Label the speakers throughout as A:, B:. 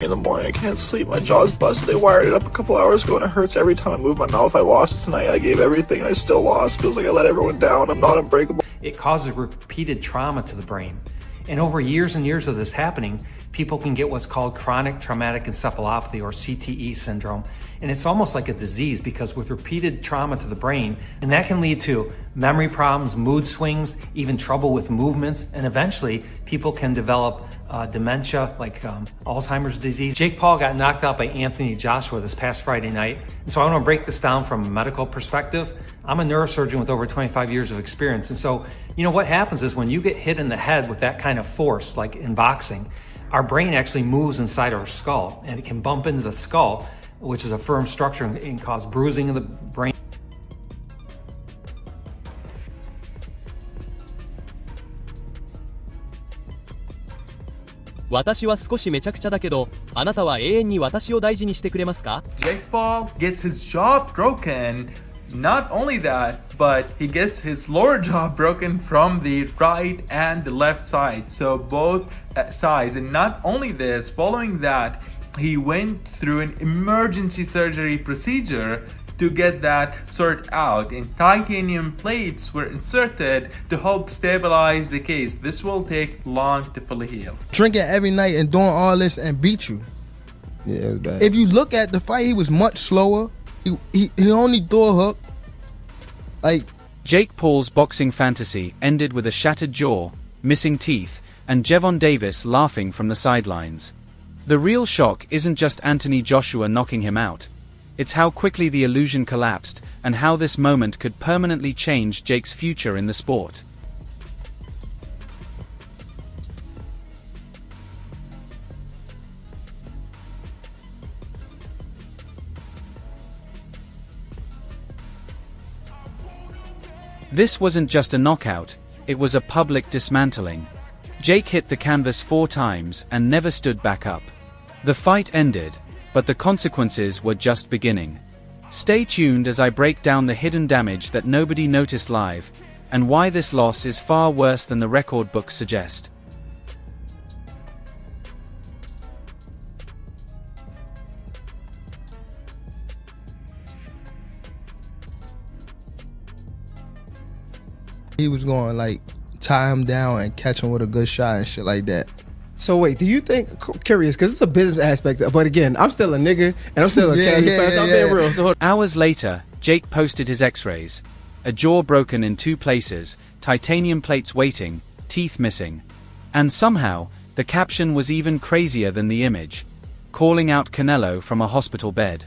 A: in the morning. I can't sleep. My jaw's busted. They wired it up a couple hours ago and it hurts every time I move my mouth. I lost tonight. I gave everything and I still lost. Feels like I let everyone down. I'm not unbreakable.
B: It causes repeated trauma to the brain. And over years and years of this happening, people can get what's called chronic traumatic encephalopathy, or CTE syndrome. And it's almost like a disease because with repeated trauma to the brain, and that can lead to memory problems, mood swings, even trouble with movements, and eventually people can develop dementia, like Alzheimer's disease. Jake Paul got knocked out by Anthony Joshua this past Friday night. And so I want to break this down from a medical perspective. I'm a neurosurgeon with over 25 years of experience. And so, you know, what happens is when you get hit in the head with that kind of force, like in boxing, our brain actually moves inside our skull and it can bump into the skull, which is a firm structure, and cause bruising of the brain.
C: Jake Paul gets his jaw broken. Not only that, but he gets his lower jaw broken from the right and the left side, so both sides. And not only this, following that, he went through an emergency surgery procedure to get that sorted out, and titanium plates were inserted to help stabilize the case. This will take long to fully heal.
D: Drinking every night and doing all this and beat you.
E: Yeah, it was bad.
D: If you look at the fight, he was much slower. He only threw a hook. Like,
F: Jake Paul's boxing fantasy ended with a shattered jaw, missing teeth, and Jevon Davis laughing from the sidelines. The real shock isn't just Anthony Joshua knocking him out. It's how quickly the illusion collapsed and how this moment could permanently change Jake's future in the sport. This wasn't just a knockout, it was a public dismantling. Jake hit the canvas 4 times and never stood back up. The fight ended, but the consequences were just beginning. Stay tuned as I break down the hidden damage that nobody noticed live, and why this loss is far worse than the record books suggest.
D: he was going like tie him down and catch him with a good shot and shit like that.
E: So wait, do you think, curious, because it's a business aspect, but again, I'm still a nigga, and I'm still a casual fan, so I'm being real. So
F: Hours later, Jake posted his x-rays. A jaw broken in 2 places, titanium plates waiting, teeth missing. And somehow, the caption was even crazier than the image, calling out Canelo from a hospital bed.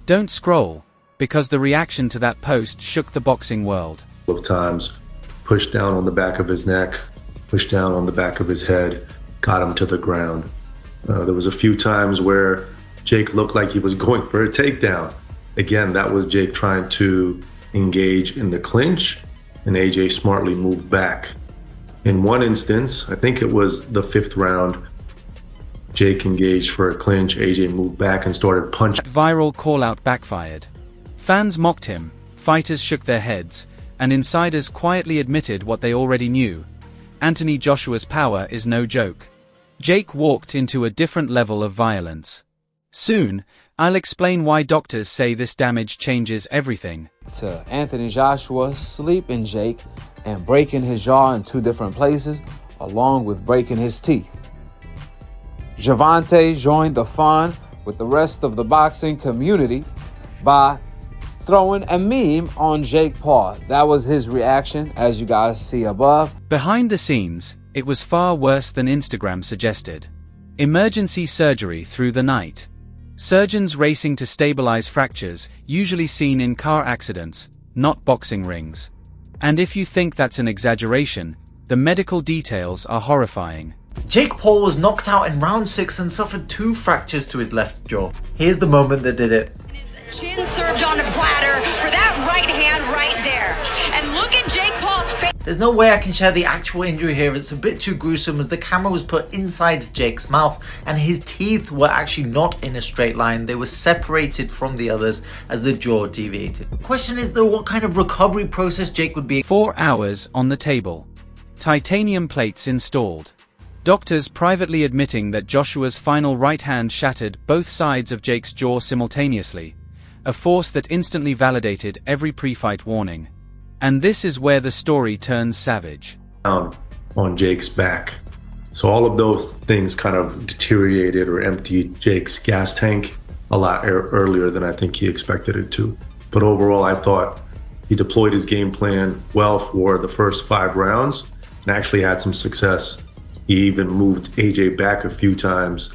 F: Don't scroll, because the reaction to that post shook the boxing world.
G: Of times, pushed down on the back of his neck, pushed down on the back of his head, got him to the ground. There was a few times where Jake looked like he was going for a takedown. Again, that was Jake trying to engage in the clinch, and AJ smartly moved back. In one instance, I think it was the 5th round, Jake engaged for a clinch, AJ moved back and started punching.
F: Viral call-out backfired. Fans mocked him, fighters shook their heads, and insiders quietly admitted what they already knew. Anthony Joshua's power is no joke. Jake walked into a different level of violence. Soon, I'll explain why doctors say this damage changes everything.
H: To Anthony Joshua sleeping Jake and breaking his jaw in 2 different places, along with breaking his teeth. Gervonta joined the fun with the rest of the boxing community by throwing a meme on Jake Paul. That was his reaction, as you guys see above.
F: Behind the scenes, it was far worse than Instagram suggested. Emergency surgery through the night. Surgeons racing to stabilize fractures, usually seen in car accidents, not boxing rings. And if you think that's an exaggeration, the medical details are horrifying.
I: Jake Paul was knocked out in round 6 and suffered 2 fractures to his left jaw. Here's the moment that did it.
J: Chin served on a platter for that right hand right there. And look at Jake Paul's face.
I: There's no way I can share the actual injury here. It's a bit too gruesome as the camera was put inside Jake's mouth and his teeth were actually not in a straight line. They were separated from the others as the jaw deviated. The question is though, what kind of recovery process Jake would be.
F: 4 hours on the table. Titanium plates installed. Doctors privately admitting that Joshua's final right hand shattered both sides of Jake's jaw simultaneously, a force that instantly validated every pre-fight warning. And this is where the story turns savage.
G: On Jake's back. So all of those things kind of deteriorated or emptied Jake's gas tank a lot earlier than I think he expected it to. But overall, I thought he deployed his game plan well for the first 5 rounds and actually had some success. He even moved AJ back a few times,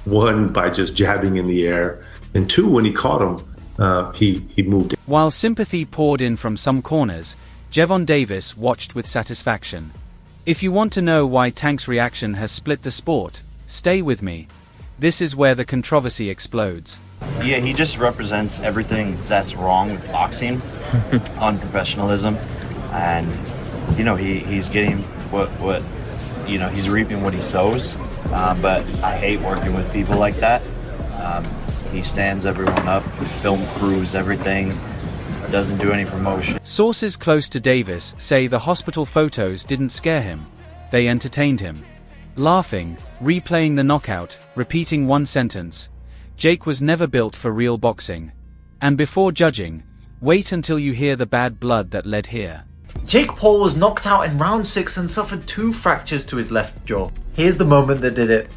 G: 1 by just jabbing in the air, and 2, when he caught him, he moved.
F: While sympathy poured in from some corners, Jevon Davis watched with satisfaction. If you want to know why Tank's reaction has split the sport, stay with me. This is where the controversy explodes.
K: Yeah, he just represents everything that's wrong with boxing, unprofessionalism, and he's getting what he's reaping what he sows. But I hate working with people like that. He stands everyone up, film crews, everything. Doesn't do any promotion.
F: Sources close to Davis say the hospital photos didn't scare him. They entertained him. Laughing, replaying the knockout, repeating one sentence. Jake was never built for real boxing. And before judging, wait until you hear the bad blood that led here.
I: Jake Paul was knocked out in round 6 and suffered 2 fractures to his left jaw. Here's the moment that did it.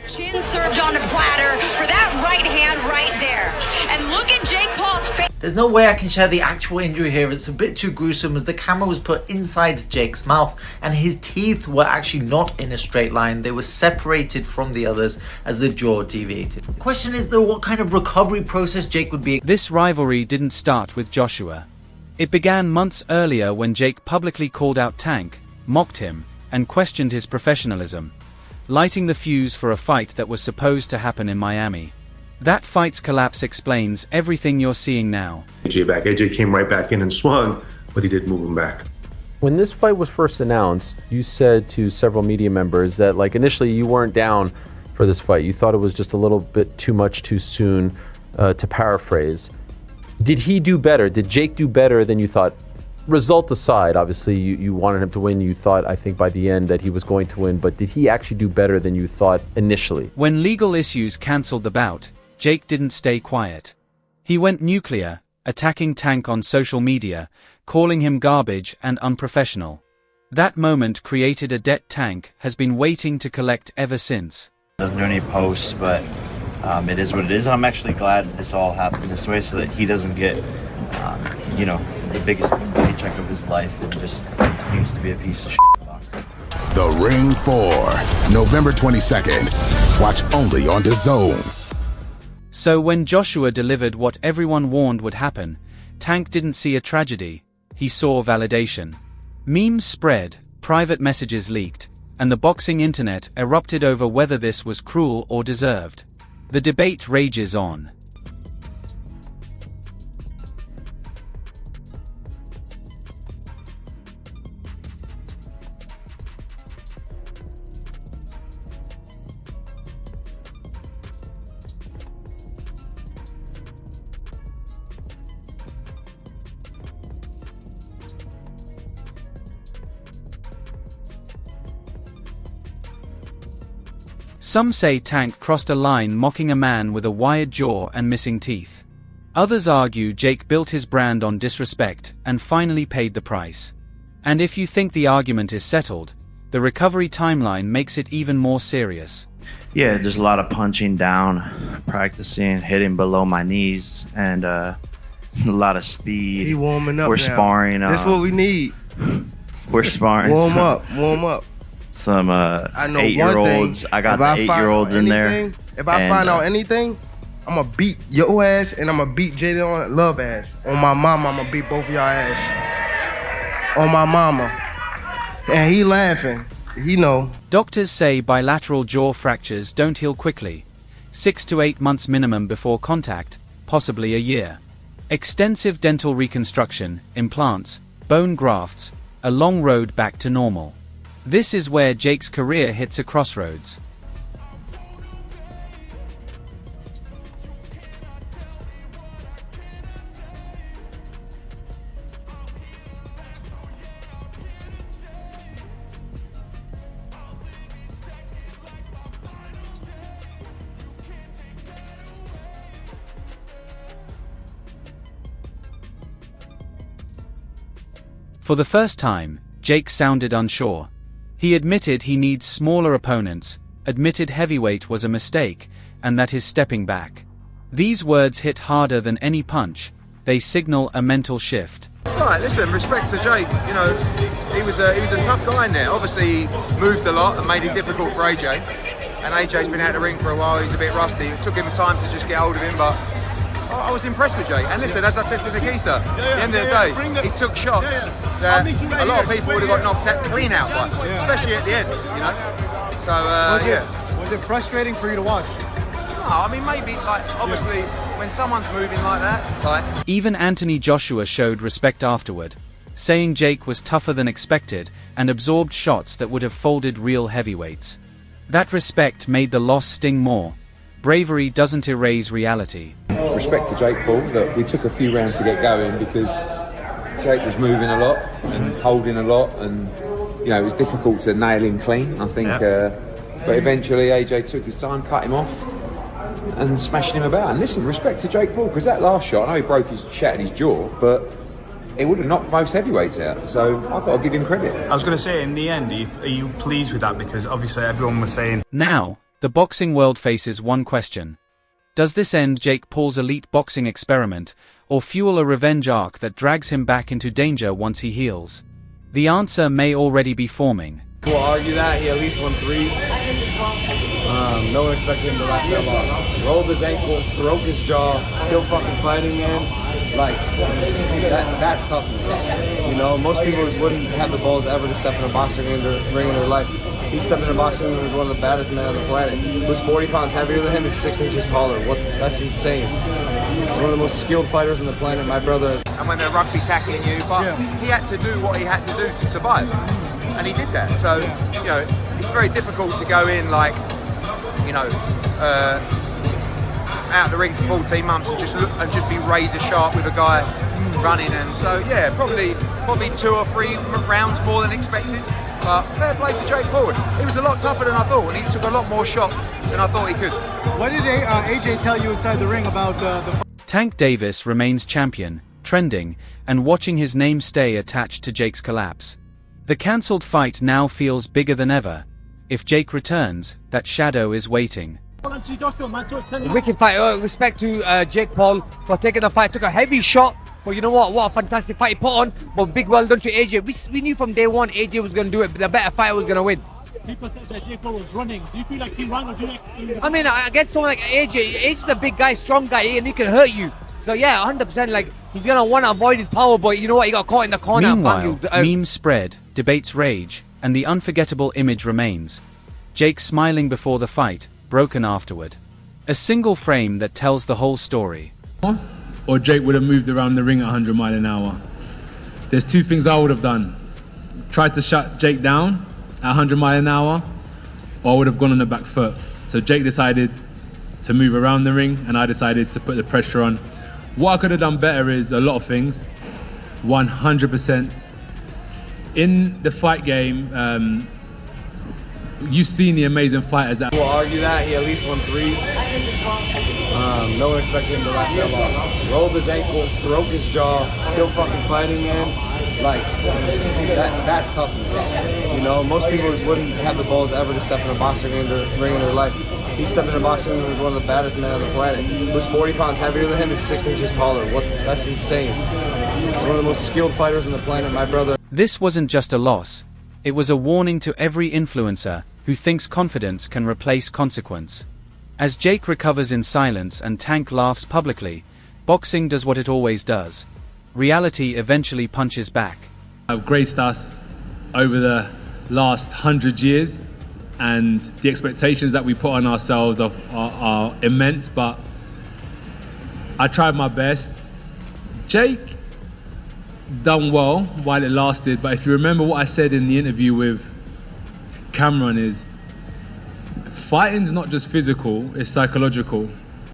J: Chin served on a platter for that right hand right there. And look at Jake Paul's face.
I: There's no way I can share the actual injury here. It's a bit too gruesome as the camera was put inside Jake's mouth and his teeth were actually not in a straight line. They were separated from the others as the jaw deviated. The question is though, what kind of recovery process Jake would be.
F: This rivalry didn't start with Joshua. It began months earlier when Jake publicly called out Tank, mocked him, and questioned his professionalism, lighting the fuse for a fight that was supposed to happen in Miami. That fight's collapse explains everything you're seeing now.
G: AJ came right back in and swung, but he did move him back.
L: When this fight was first announced, you said to several media members that initially you weren't down for this fight. You thought it was just a little bit too much too soon, to paraphrase. Did he do better? Did Jake do better than you thought? Result aside, obviously you wanted him to win. You thought, I think by the end, that he was going to win, but did he actually do better than you thought initially?
F: When legal issues cancelled the bout, Jake didn't stay quiet. He went nuclear, attacking Tank on social media, calling him garbage and unprofessional. That moment created a debt Tank has been waiting to collect ever since.
K: Doesn't do any posts, but it is what it is. I'm actually glad this all happened this way so that he doesn't get, the biggest paycheck of his life and just continues to be a piece of shit boxer.
M: The Ring 4, November 22nd. Watch only on DAZN.
F: So when Joshua delivered what everyone warned would happen, Tank didn't see a tragedy, he saw validation. Memes spread, private messages leaked, and the boxing internet erupted over whether this was cruel or deserved. The debate rages on. Some say Tank crossed a line mocking a man with a wired jaw and missing teeth. Others argue Jake built his brand on disrespect and finally paid the price. And if you think the argument is settled, the recovery timeline makes it even more serious.
K: Yeah, there's a lot of punching down, practicing, hitting below my knees, and a lot of speed.
D: He warming up.
K: We're
D: now.
K: sparring.
D: That's what we need.
K: We're sparring.
D: Warm up.
K: Some
D: I know
K: 8-year-olds. I got the 8-year-olds in there.
D: If I find out anything, I'm gonna beat your ass and I'm gonna beat Jaden Love ass. On my mama, I'm gonna beat both of y'all ass. On my mama. And he laughing. He know.
F: Doctors say bilateral jaw fractures don't heal quickly. 6 to 8 months minimum before contact, possibly a year. Extensive dental reconstruction, implants, bone grafts, a long road back to normal. This is where Jake's career hits a crossroads. For the first time, Jake sounded unsure. He admitted he needs smaller opponents, admitted heavyweight was a mistake, and that he's stepping back. These words hit harder than any punch. They signal a mental shift.
N: Right, listen, respect to Jake. You know, he was a tough guy in there. Obviously, he moved a lot and made it difficult for AJ. And AJ's been out of the ring for a while. He's a bit rusty. It took him time to just get hold of him, but I was impressed with Jake. And listen, as I said to Nikisa, at the end of the day, he took shots that a lot of people would have got knocked out, clean out by, especially at the end, you know. So, yeah.
O: Was it frustrating for you to watch?
N: No, I mean, maybe, like, obviously, when someone's moving like that, like...
F: Even Anthony Joshua showed respect afterward, saying Jake was tougher than expected and absorbed shots that would have folded real heavyweights. That respect made the loss sting more. Bravery doesn't erase reality.
P: Respect to Jake Paul that we took a few rounds to get going because Jake was moving a lot and holding a lot, and you know it was difficult to nail him clean. I think, but eventually AJ took his time, cut him off, and smashed him about. And listen, respect to Jake Paul because that last shot, I know he broke his, shattered his jaw, but it would have knocked most heavyweights out. So I've got to give him credit.
Q: I was going to say, in the end, are you pleased with that? Because obviously everyone was saying.
F: Now, the boxing world faces one question. Does this end Jake Paul's elite boxing experiment, or fuel a revenge arc that drags him back into danger once he heals? The answer may already be forming.
R: We'll argue that. He at least won 3. No one expected him to last that long. Rolled his ankle, broke his jaw, still fucking fighting, man. Like, that's toughness. You know, most people just wouldn't have the balls ever to step in a boxing ring in their life. He stepped in a boxing ring with one of the baddest men on the planet. Who's 40 pounds heavier than him is 6 inches taller. That's insane. He's one of the most skilled fighters on the planet, my brother.
N: And when they're rugby tackling you, but he had to do what he had to do to survive. And he did that. So, you know, it's very difficult to go in like, you know, out the ring for 14 months and just be razor sharp with a guy running. And so, yeah, probably 2 or 3 rounds more than expected. But fair play to Jake Paul. He was a lot tougher than I thought, and he took a lot more shots than I thought he could.
O: What did AJ tell you inside the ring about the...
F: Tank Davis remains champion, trending, and watching his name stay attached to Jake's collapse. The cancelled fight now feels bigger than ever. If Jake returns, that shadow is waiting.
S: Wicked fight. Respect to Jake Paul for taking the fight. Took a heavy shot, but you know what? What a fantastic fight he put on. But big well done to AJ. We knew from day one AJ was going to do it, but the better fighter was going to win.
O: People said that Jake Paul was running. Do you feel like he ran, or do you like...
S: I mean, against someone like AJ, AJ's a big guy, strong guy, and he can hurt you. So yeah, 100%, like, he's going to want to avoid his power, but you know what? He got caught in the corner.
F: Meanwhile, memes spread, debates rage, and the unforgettable image remains. Jake smiling before the fight, broken afterward. A single frame that tells the whole story.
T: Or Jake would have moved around the ring at 100 miles an hour. There's 2 things I would have done. Tried to shut Jake down at 100 miles an hour, or I would have gone on the back foot. So Jake decided to move around the ring, and I decided to put the pressure on. What I could have done better is a lot of things. 100%. In the fight game, you've seen the amazing fighters that...
R: We'll argue that. He at least won 3. No one expected him to last that long. Rolled his ankle, broke his jaw, still fucking fighting, man. Like, that's toughness. You know, most people just wouldn't have the balls ever to step in a boxing ring in their life. He stepped in a boxing ring with one of the baddest men on the planet. Who's 40 pounds heavier than him is 6 inches taller. That's insane. He's one of the most skilled fighters on the planet, my brother.
F: This wasn't just a loss. It was a warning to every influencer who thinks confidence can replace consequence. As Jake recovers in silence and Tank laughs publicly, boxing does what it always does. Reality eventually punches back.
T: Have graced us over the last 100 years, and the expectations that we put on ourselves are immense, but I tried my best. Jake done well while it lasted, but if you remember what I said in the interview with Cameron is, fighting's not just physical, it's psychological.